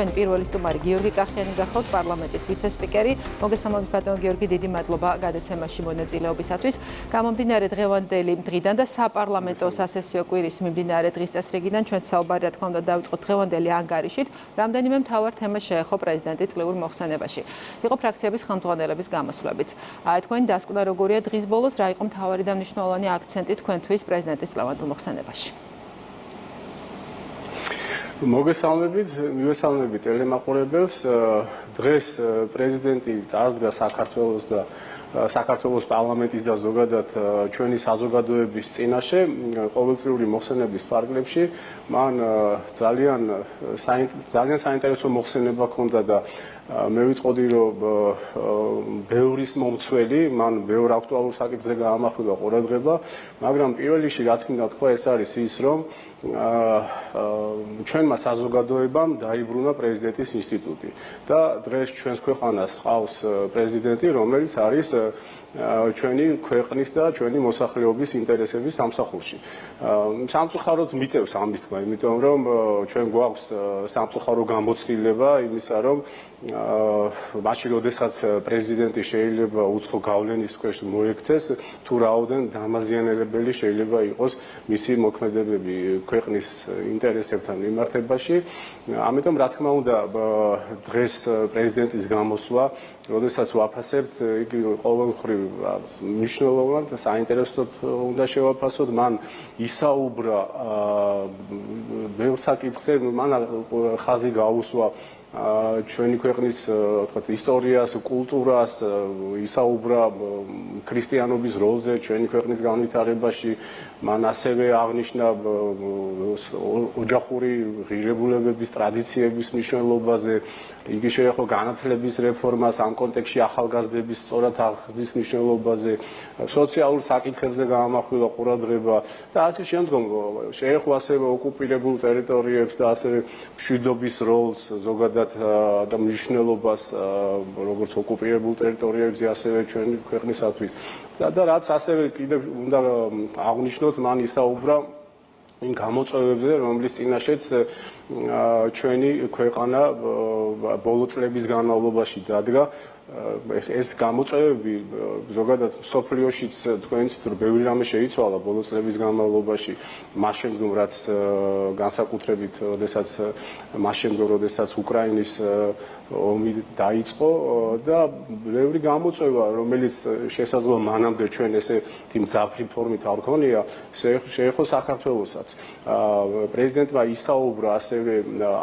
ჩვენი პირველი სტუმარი გიორგი კახიანი გახავთ, პარლამენტის ვიცე-სპიკერი. მოგესალმებით ბატონო გიორგი, დიდი მადლობა გადაცემაში მონაწილეობისათვის. გამომდინარე დღევანდელი დღიდან და საპარლამენტო სასესიო კვირის მიმდინარე დღის წესრიგიდან ჩვენ საუბარი რა თქმა უნდა დავიწყოთ დღევანდელი ანგარიშით. რამდენიმე მთავარ თემას შეეხო პრეზიდენტი წლიურ მოხსენებაში. იყო ფრაქციების ხელმძღვანელების გამოსვლებიც. თქვენი დასკვნა როგორია დღის ბოლოს, რა იყო მთავარი და მნიშვნელოვანი აქცენტი თქვენთვის პრეზიდენტის წლევანდელ მოხსენებაში? მივესალმებით ტელემაყურებელს. დღეს პრეზიდენტი წარსდგა საქართველოს და საქართველოს პარლამენტის და ზოგადად ჩვენი საზოგადოების წინაშე ყოველწლიური მოხსენების ფარგლებში. მან ძალიან საინტერესო მოხსენება ჰქონდა და მე ვიტყოდი რომ ბევრის მომცველი, მან ბევრ აქტუალურ საკითხზე გაამახვილა ყურადღება, მაგრამ პირველ რიგში რაც მინდა თქვა ეს არის ის რომ ჩვენმა საზოგადოებამ დაიბრუნა პრეზიდენტის ინსტიტუტი და დღეს ჩვენს ქვეყანას ყავს პრეზიდენტი, რომელიც არის ჩვენი ქვეყნის და ჩვენი მოსახლეობის ინტერესების სამსახურში. სამწუხაროდ მიწევს ამის თქმა, იმიტომ რომ ჩვენ გვაქვს სამწუხარო გამოცდილება იმისა, რომ მაშინ როდესაც პრეზიდენტი შეიძლება უცხო გავლენის ქვეშ მოექცეს, თუ რაოდენ დამაზიანებელი შეიძლება იყოს მისი მოქმედებები ქვეყნის ინტერესებთან მიმართებაში. ამიტომ რა თქმა უნდა დღეს პრეზიდენტის გამოსვლა, როდესაც ვაფასებთ, იგი ყოველმხრივ მნიშვნელოვან და საინტერესოდ უნდა შევაფასოთ. მან ისაუბრა ბევრ საკითხზე, მან ხაზი გაუსვა ჩვენი ქვეყნის თქვათ ისტორიას, კულტურას, ისაუბრა ქრისტიანობის როლზე ჩვენი ქვეყნის განვითარებაში. მან ასევე აღნიშნა ოჯახური ღირებულებების ტრადიციების მნიშვნელობაზე. იგი შეეხო განათლების რეფორმას ამ კონტექსტში ახალგაზრდების სწორად აღზრდის მნიშვნელობაზე, სოციალურ საკითხებზე გაამახვილა ყურადღება და ასე შემდგომ. შეეხო ასევე ოკუპირებულ ტერიტორიებს და ასევე მშვიდობის როლს ზოგადად და მნიშვნელობას როგორც ოკუპირებულ ტერიტორიებზე, ასევე ჩვენი ქვეყნისათვის. და რაც ასევე კიდევ უნდა აღნიშნოთ, მან ისაუბრა იმ გამოწვევებზე, რომლის წინაშეც ჩვენი ქვეყანა ბოლო წლების განმავლობაში დადგა. ეს გამოწვევები ზოგადად სოფლიოშიც თქვენით რომ ბევრი რამე შეიცვალა ბოლო წლების განმავლობაში, მას შემდგომ რაც განსაკუთრებით როდესაც უკრაინის ომი დაიწყო და ბევრი გამოწვევა, რომელიც შესაძლოა მანამდე ჩვენ ესე მძაფრი ფორმით არ გქონია, შეეხო საქართველოსაც. პრეზიდენტმა ისაუბრა ასევე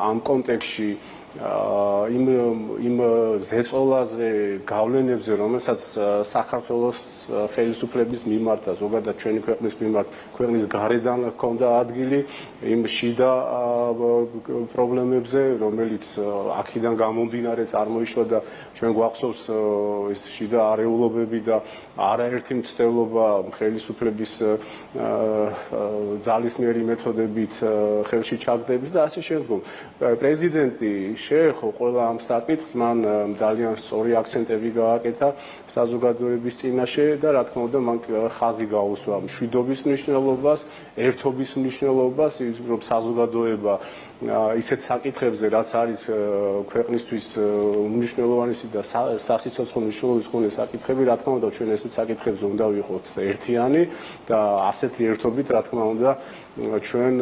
ამ კონტექსტში იმ ზეწოლაზე, გავლენებზე, რომელსაც საქართველოს ხელისუფლების მიმართ და ზოგადად ჩვენი ქვეყნის მიმართ ქვეყნის გარედან ჰქონდა ადგილი, იმ შიდა პრობლემებზე, რომელიც აქედან გამომდინარე წარმოიშვა და ჩვენ გვახსოვს ეს შიდა არეულობები და არაერთი მცდელობა ხელისუფლების ძალისმიერი მეთოდებით ხელში ჩაგდების და ასე შემდგომ. პრეზიდენტი შეეხო ყველა ამ საკითხს, მან ძალიან სწორი აქცენტები გააკეთა საზოგადოების წინაშე და რა თქმა უნდა მან ხაზი გაუსვა მშვიდობის მნიშვნელობას, ერთობის მნიშვნელობას, რომ საზოგადოება ისეთ საკითხებზე, რაც არის ქვეყნისთვის უმნიშვნელოვანესი და სასიცოცხლო მნიშვნელობის მქონე საკითხები, რა თქმა უნდა ჩვენ ესეთ საკითხებზე უნდა ვიყოთ ერთიანი და ასეთი ერთობით რა თქმა უნდა ჩვენ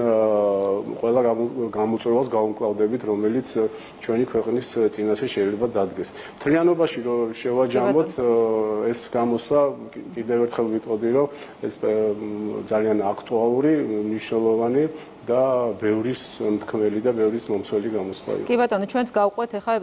ყველა გამოწვევას გავუმკლავდებით, რომელიც ჩვენი ქვეყნის წინაშე შეიძლება დადგეს. მთლიანობაში რო შევაჯამოთ ეს გამოსვლა, კიდევ ერთხელ ვიტყოდი, რომ ეს ძალიან აქტუალური, მნიშვნელოვანი და ბევრის მთქმელი და ბევრის მომცველი გამოსვლა იყო. კი ბატონო, ჩვენც გავყვეთ ახლა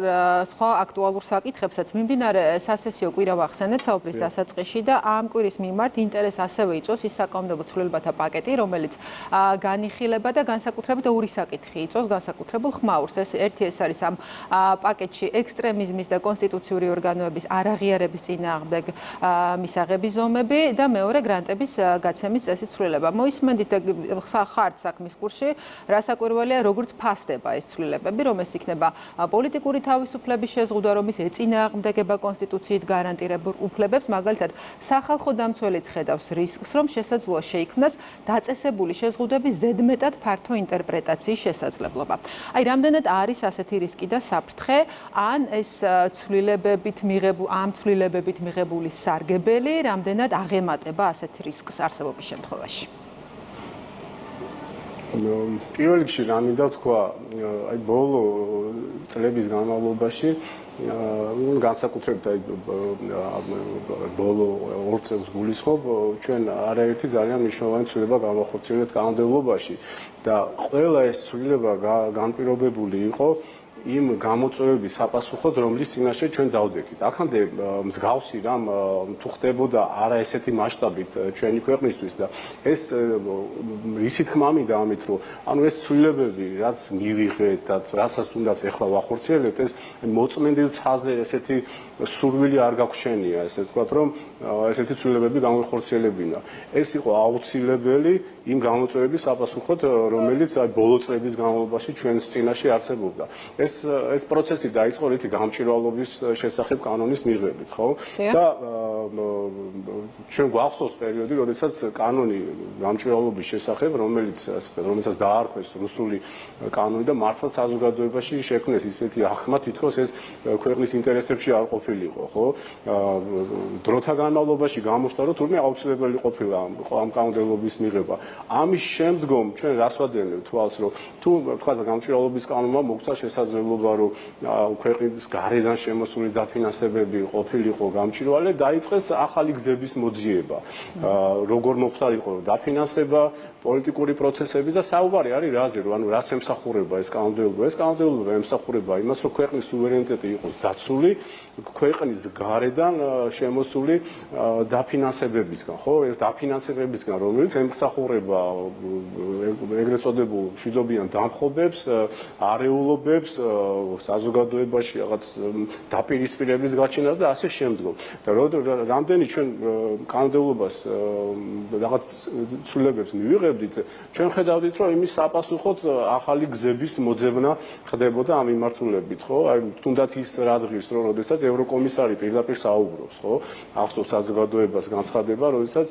სხვა აქტუალურ საკითხებსაც. მიმდინარე სასესიო კვირა ვახსენეთ საუბრის დასაწყისში და ამ კვირის მიმართ ინტერესს ასევე იწვევს ის საკანონმდებლო ცვლილებათა პაკეტი, რომელიც განიხილება და განსაკუთრებით ორი საკითხი იწვევს განსაკუთრებულ ხმაურს. ერთი ეს არის ამ პაკეტში ექსტრემიზმის და კონსტიტუციური ორგანოების არაღიარების წინააღმდეგ მისაღები ზომები და მეორე გრანტების გაცემის წესის ცვლილება. მოისმენთ ხართ საქმის კურსში კავშირში, რასაკვირველია, როგორც ფასდება ეს ცვლილებები, რომ ეს იქნება პოლიტიკური თავისუფლების შეზღუდვა, რომ ის ეწინააღმდეგება კონსტიტუციით გარანტირებულ უფლებებს, მაგალითად, სახალხო დამცველიც ხედავს რისკს, რომ შესაძლოა შეიქმნას დაწესებული შეზღუდვების ზედმეტად ფართო ინტერპრეტაციის შესაძლებლობა. აი, რამდენად არის ასეთი რისკი და საფრთხე, ან ეს ამ ცვლილებებით მიღებული სარგებელი, რამდენად აღემატება ასეთ რისკს არსებობის შემთხვევაში? პირველ რიგში რა მინდა თქვა, აი ბოლო წლების განმავლობაში განსაკუთრებით აი ბოლო 2 წელს გულისხმობ, ჩვენ არაერთი ძალიან მნიშვნელოვანი ცვლილება გავახორციელებთ კანონმდებლობაში და ყველა ეს ცვლილება განპირობებული იყო იმ გამოწვევების საპასუხოდ, რომლის წინაშე ჩვენ დავდექით. აქამდე მსგავსი რამ თუ ხდებოდა არა ესეთი მასშტაბით ჩვენი ქვეყნისთვის და ეს რისი თქმა მინდა ამით, რომ ანუ ეს ცვლილებები, რაც მივიღეთ და რასაც თუნდაც ეხლა ვახორციელებთ, ეს მოწმენდილ ცაზე ესეთი სურვილი არ გაგვშენია, ესე ვთქვათ, რომ ესეთი ცვლილებები გამოვხორციელებინა. ეს იყო აუცილებელი იმ გამოწვევების საპასუხოდ, რომელიც ბოლო წლების განმავლობაში ჩვენს წინაშე არსებობდა. ეს პროცესი დაიწყო რითი გამჭვირვალობის შესახებ კანონის მიღებით, ხო? და ჩვენ გვახსოვს პერიოდი, როდესაც კანონი გამჭვირვალობის შესახებ, რომელსაც დაარქვეს რუსული კანონი და მართლა საზოგადოებაში შექმნეს ისეთი აღქმა, თითქოს ეს ქვეყნის ინტერესებში არ ყოფილიყო, ხო? დროთა განმავლობაში გამოჩნდა, რომ თურმე აუცილებელი ყოფილა ამ კანონმდებლობის მიღება. ამის შემდგომ ჩვენ რას ვადევნებთ თვალს, რომ თუ თქვა გამჭვირვალობის კანონმა მოგცა შესაძლებლობა, რომ ქვეყნის გარედან შემოსული დაფინანსებები ყოფილიყო გამჭვირვალე, დაიწყეს ახალი გზების მოძიება. როგორ მოხდარიყო დაფინანსება პოლიტიკური პროცესების და საუბარი არის რაზე, რომ ანუ რას ემსახურება ეს კანონმდებლობა? ეს კანონმდებლობა ემსახურება იმას, რომ ქვეყნის სუვერენიტეტი იყოს დაცული ქვეყნის გარედან შემოსული დაფინანსებებისგან, ხო? ეს დაფინანსებებისგან, რომელიც ემსახურება ეგრეთ წოდებულ მშვიდობიან დამხობებს, არეულობებს, საზოგადოებაში რაღაც დაპირისპირების გაჩენას და ასე შემდგომ. და რამდენი ჩვენ კანონმდებლობას რაღაც ცვლილებებს მივიღებდით, ჩვენ ხედავდით, რომ იმის საპასუხოდ ახალი გზების მოძებნა ხდებოდა ამ მიმართულებით, ხო? აი თუნდაც ის რა დღის, რომ როდესაც ევროკომისარი პირდაპირ საუბრობს, ხო? ახსოვს საზოგადოებას განცხადება, როდესაც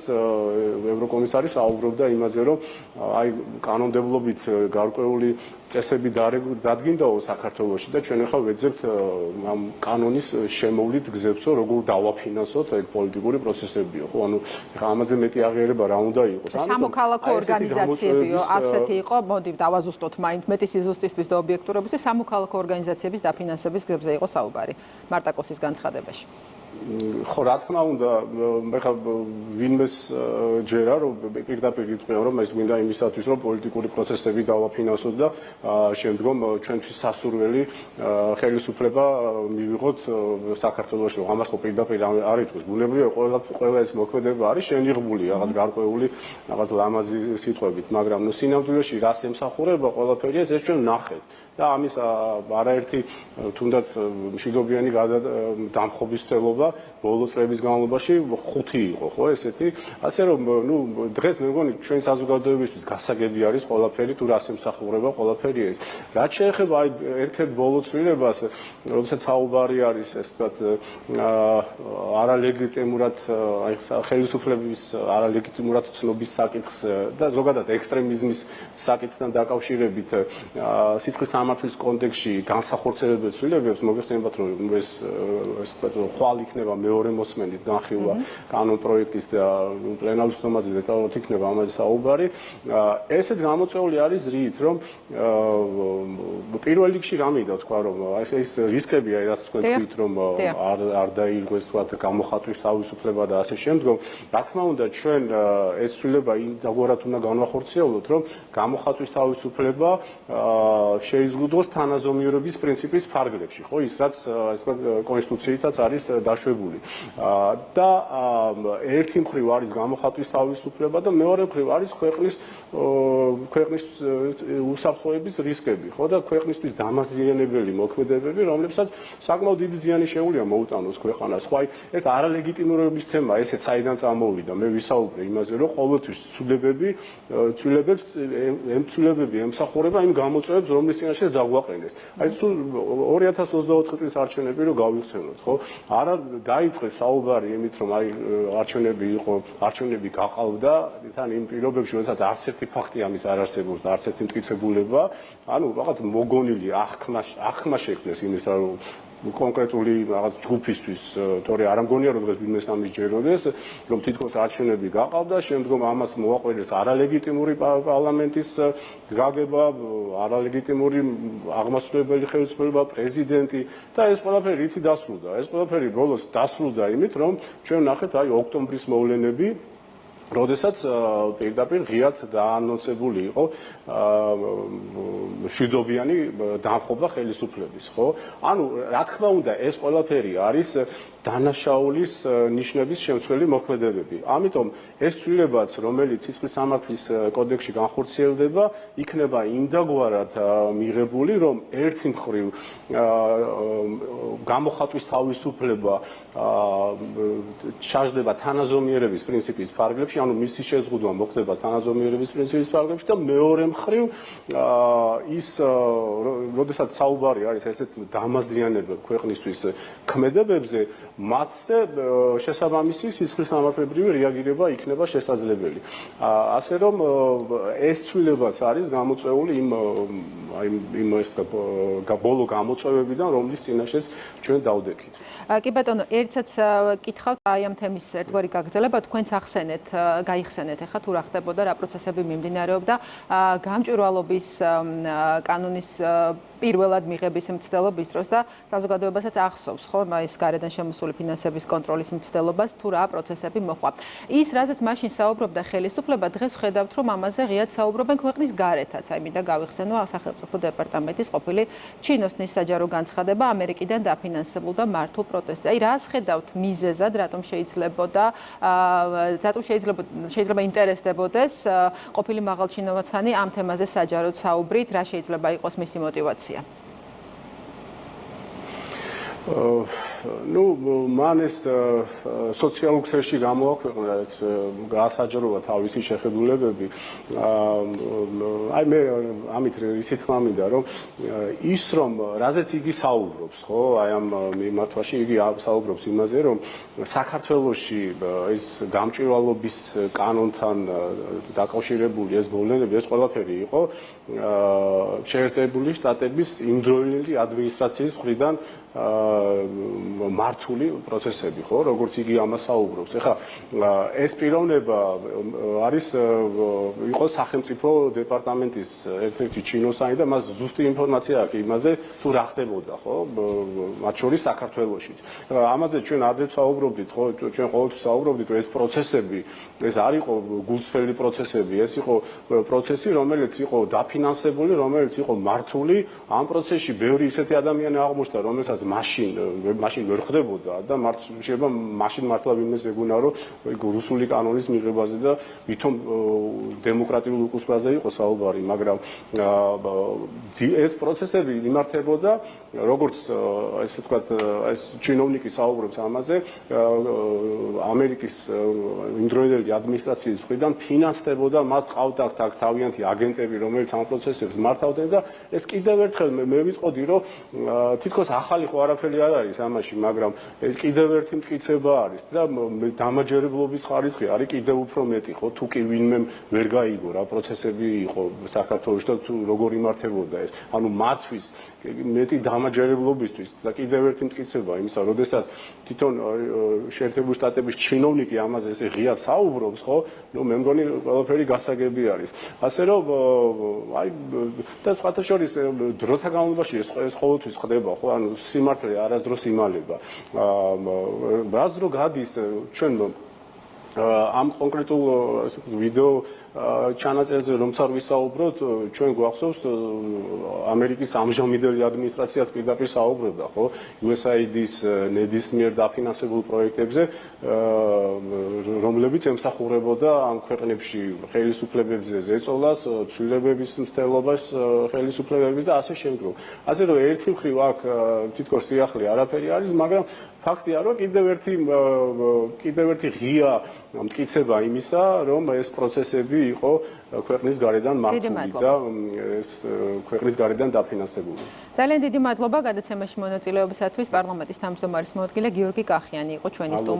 ევროკომისარი საუბრობდა იმაზე, რომ აი კანონმდებლობით გარკვეული წესები დადგინდაო საქართველოში და ჩვენ ახლა ვეძებთ ამ კანონის შემოვლით გზებსო, როგორ დავაფინანსოთ ეგ პოლიტიკური პროცესებიო, ხო? ანუ ახლა ამაზე მეტი აღიარება რა უნდა იყოს? სამოქალაქო ორგანიზაციებიო, ასეთი იყო, მოდი დავაზუსტოთ მაინც მეტი სიზუსტისთვის და ობიექტურობისთვის, სამოქალაქო ორგანიზაციების დაფინანსების გზებზე იყო საუბარი მარტაკოსის განცხადებაში. ხო, რა თქმა უნდა, ეხლა ვინმეს ჯერა, რომ პირდაპირ იტყვია, რომ ეს გვინდა იმისათვის, რომ პოლიტიკური პროცესები დავაფინანსოთ და შემდგომ ჩვენთვის სასურველი ხელისუფლება მივიღოთ საქართველოში. ამას ხო პირდაპირ არ იტყვის. ბუნებრივია, ყველა ეს მოქმედება არის შენიღბული, რაღაც გარკვეული, რაღაც ლამაზი სიტყვებით, მაგრამ ნუ სინამდვილეში რას ემსახურება ყველაფერი ეს ჩვენ ვნახეთ. და ამის არაერთი თუნდაც მშვიდობიანი დამხობის თელობა ბოლო წლების განმავლობაში 5 იყო, ხო, ესეთი. ასე რომ, ნუ დღეს მე მგონი ჩვენ საზოგადოებისთვის გასაგები არის ყველაფერი, თუ რას ემსახურება ყველაფერი ეს. რაც შეეხება აი ერთ-ერთ ბოლო ცვლილებას, როდესაც საუბარი არის, ეს ვთქვათ, არალეგიტიმურად აი ხელისუფლების არალეგიტიმურად ცნობის საკითხს და ზოგადად ექსტრემიზმის საკითხთან დაკავშირებით სისხლის სამართლის კონტექსტში განსახორციელებელ ცვლილებებს მოგეხსენებათ, რომ ეს ხვალ იქნება მეორე მოსმენით განხილვა კანონ პროექტის და პლენარულ ხდომაზე დეტალურად იქნება ამაზე საუბარი. ესეც გამოწვეული არის რით, რომ პირველ რიგში რა მინდა თქვა, რომ ეს რისკები არის, რაც თქვენ თქვით, რომ არ დაირღვეს თქვა გამოხატვის თავისუფლება და ასე შემდგომ. რა თქმა უნდა, ჩვენ ეს ცვლილება იმდაგვარად უნდა განვახორციელოთ, რომ გამოხატვის თავისუფლება შეიზღუდოს თანაზომიერების პრინციპის ფარგლებში, ხო, ის რაც კონსტიტუციითაც არის დაშვებული და ერთი მხრივ არის გამოხატვის თავისუფლება და მეორე მხრივ არის ქვეყნის უსაფრთხოების რისკები, ხო და ქვეყნისთვის დამაზიანებელი მოქმედებები, რომლებსაც საკმაოდ დიდი ზიანი შეუძლია მოუტანოს ქვეყანას. ხო, ეს არალეგიტიმურობის თემა, ესეც საიდან წამოვიდა. მე ვისაუბრე იმაზე, რომ ყოველთვის ცვლილებები ემსახურება იმ გამოწვევებს, რომლის წინაშეც დაგვაყენეს. აი სულ 2024 წლის არჩევნები რო გავიხსენოთ, ხო? არა დაიწყეს საუბარი იმით, რომ აი არჩევნები გაყავდა, თან იმ პირობებში, როდესაც არც ერთი ფაქტი ამის არ არსებობს და არც ერთი მტკიცებულება, ანუ რაღაც მოგონილი აღქმა შექმნეს იმის, რომ კონკრეტული რაღაც ჯგუფისთვის, თორე არ მგონია რომ დღეს ვინმეს ამის ჯეროდეს, რომ თითქოს არჩევნები გაყავდა, შემდგომ ამას მოაყოლეს არალეგიტიმური პარლამენტის გაგება, არალეგიტიმური აღმასრულებელი ხელისუფლება, პრეზიდენტი და ეს ყველაფერი რითი დასრულდა? ეს ყველაფერი ბოლოს დასრულდა იმით, რომ ჩვენ ნახეთ აი ოქტომბრის მოვლენები, როდესაც პირდაპირ ღიად დაანონსებული იყო მშვიდობიანი დამხობა ხელისუფლების, ხო? ანუ რა თქმა უნდა, ეს ყველაფერი არის დანაშაულის ნიშნების შემცველი მოქმედებები. ამიტომ ეს ცვლილებაც, რომელიც სისხლის სამართლის კოდექსში განხორციელდება, იქნება იმდაგვარად მიღებული, რომ ერთი მხრივ გამოხატვის თავისუფლება ჩაждდება თანაზომიერების პრინციპის ფარგლებში, ანუ მისი შეზღუდვა მოხდება თანაზომიერების პრინციპის ფარგლებში და მეორე მხრივ ის როდესაც საუბარი არის ესეთ დამაზიანებელ ქვეყნისთვის ქმედებებზე, მათზე შესაბამისი სისხლის სამართლებრივი რეაგირება იქნება შესაძლებელი. ასე რომ ეს ცვლილებაც არის გამოწვეული იმ ბოლო გამოწვევებიდან, რომლის წინაშეც ჩვენ დავდექით. კი ბატონო, ერთსაც კითხავთ აი ამ თემის ერთგვარი გაგრძელება, თქვენც გაიხსენეთ ახლა თუ რა ხდებოდა, რა პროცესები მიმდინარეობდა გამჭვირვალობის კანონის პირველად მიღების მცდელობის დროს და საზოგადოებასაც ახსოვს, ხო, ის გარედან შემოსული ფინანსების კონტროლის მცდელობას, თუ რა პროცესები მოხდა. ის, რაზეც მაშინ საუბრობდა ხელისუფლება, დღეს ხედავთ, რომ ამაზე ღიად საუბრობენ ქვეყნის გარეთაც. აი, მინდა გავიხსენო სახელმწიფო დეპარტამენტის ყოფილი ჩინოსნის საჯარო განცხადება ამერიკიდან დაფინანსებულ და მართულ პროტესტზე. აი, რას ხედავთ მიზეზად, რატომ შეიძლება ინტერესდებოდეს ყოფილი მაღალჩინოვანი ამ თემაზე საჯაროდ საუბრით, რა შეიძლება იყოს მისი мотивация? ну, მან ეს სოციალურ ქსელში გამოაქვეყნა, რაც გაასაჯაროვა თავისი შეხედულებები. აი მე ამით ისი თქმა მინდა, რომ ის რომ რაზეც იგი საუბრობს, ხო, აი ამ მიმართვაში იგი საუბრობს იმაზე, რომ საქართველოში ეს გამჭვირვალობის კანონთან დაკავშირებული ეს მოვლენები, ეს ყველაფერი იყო შეერთებული შტატების იმდროინდელი ადმინისტრაციის მხრიდან მართული პროცესები, ხო, როგორც იგი ამას საუბრობს. ეხლა ეს პიროვნება იყო სახელმწიფო დეპარტამენტის ერთ-ერთი ჩინოსანი და მას ზუსტი ინფორმაცია აქვს იმაზე, თუ რა ხდებოდა, ხო, მათ შორის საქართველოშიც. ამაზე ჩვენ ადრე საუბრობდით, ხო, ჩვენ ყოველთვის საუბრობდით, რომ ეს პროცესები, ეს არ იყო გულწრფელი პროცესები, ეს იყო პროცესი, რომელიც იყო დაფინანსებული, რომელიც იყო მართული. ამ პროცესში ბევრი ისეთი ადამიანი აღმოჩნდა, რომელსაც მაშინ ვერ ხდებოდა და შეიძლება მაშინ მართლა ვინმეს ეგუნა, რომ რუსული კანონის მიღებაზე და ვითომ დემოკრატიულ უკუსპაზე იყო საუბარი, მაგრამ ეს პროცესები იმართებოდა, როგორც ესე ვთქვათ, ეს ჩინოვნიკი საუბრობს ამაზე, ამერიკის იმდროინდელი ადმინისტრაციის მხრიდან ფინანსდებოდა, მათ ყავდათ აქ თავიანთი აგენტები, რომელიც ამ პროცესებს მართავდნენ და ეს კიდევ ერთხელ მე ვიტყოდი, რომ თითქოს ახალი ხო არაფერი არ არის ამაში, მაგრამ ეს კიდევ ერთი მტკიცება არის და დამაჯერებლობის ხარისხი არის კიდევ უფრო მეტი, ხო, თუ კი ვინმე ვერ გაიგო რა პროცესები იყო საქართველოში და თუ როგორ იმართებოდა ეს. ანუ მათთვის მეტი დამაჯერებლობისთვის და კიდევ ერთი მტკიცება იმისა, როდესაც თვითონ შეერთებული შტატების ჩინოვნიკი ამაზე ესე ღიად საუბრობს, ხო, ნუ მე მგონი ყველაფერი გასაგები არის. ასე რომ აი და სხვათა შორის დროთა განმავლობაში ეს ყოველთვის ხდება, ხო, ანუ სიმართლე არასდროს იმალება. რას დრო გადის ჩვენ ამ კონკრეტულ ვიდეო ჩანაწერზე რომც არ ვისაუბროთ, ჩვენ გვახსოვს ამერიკის ამჟამინდელი ადმინისტრაციაც პირდაპირ საუბრობდა, ხო, USAID-ის ნედის მიერ დაფინანსებულ პროექტებზე, რომლებიც ემსახურებოდა ამ ქვეყნებში ხელისუფლებებზე ზეწოლას, ცვლილებების მცდელობას ხელისუფლებების და ასე შემდგომ. ასე რომ ერთი მხრივ აქ თითქოს სიახლე არაფერი არის, მაგრამ ფაქტია, რომ კიდევ ერთი ღია მტკიცება იმისა, რომ ეს პროცესები იყო ქვეყნის გარედან მართული და ეს ქვეყნის გარედან დაფინანსებული. ძალიან დიდი მადლობა გადაცემაში მონაწილეობისათვის. პარლამენტის თავმჯდომარის მოადგილე გიორგი კახიანი იყო ჩვენი სტუმარი.